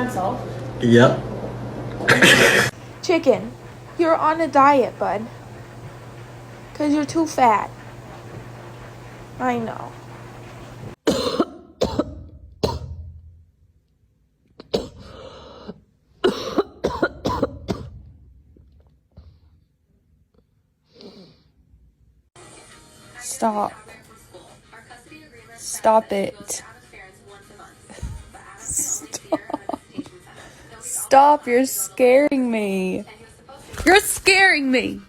pencil. Yep. Chicken, you're on a diet, bud. Because you're too fat. I know. Stop. Stop it. Stop. Stop, you're scaring me. You're scaring me.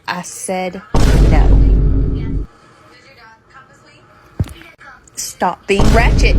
I said no. Stop being ratchet.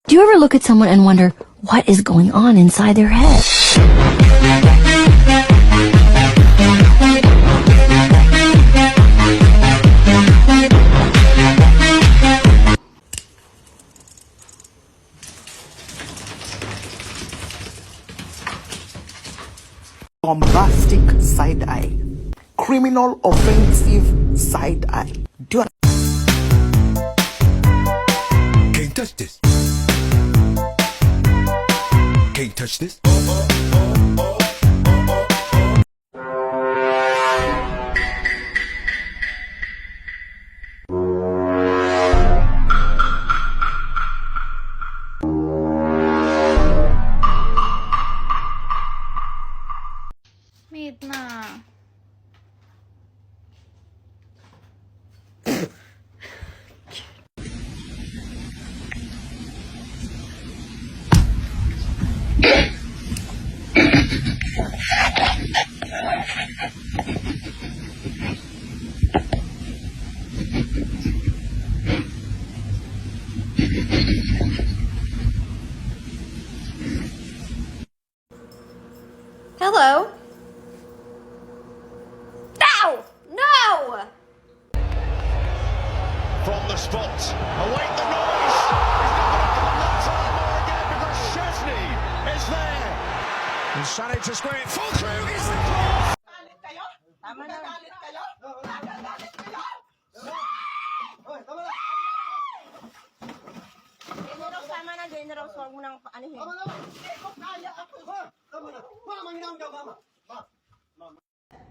Do you ever look at someone and wonder what is going on inside their head? Bombastic side eye, criminal offensive side eye. Do you Can't touch this. Can't touch this. Meet na. Hello. No! No! From the spot, await the noise. He's not going to come that time or again because Chesney is there. And Sané to square it, full through is the cross.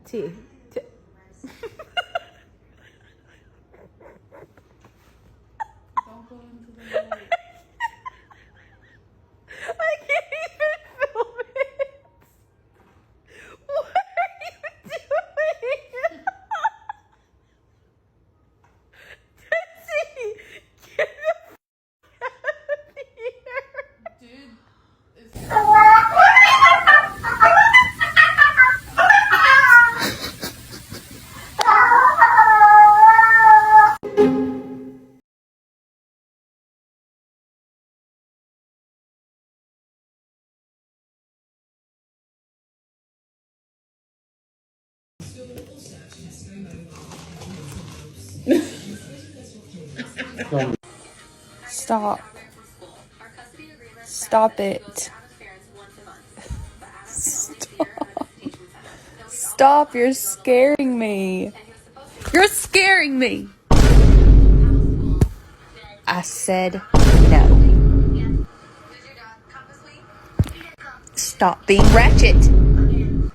T. Don't go into the light. I can't even film it. What are you doing? Tessie, get the f out of here. Dude, Stop. Stop it. Stop. Stop, you're scaring me. You're scaring me. I said no. Stop being ratchet.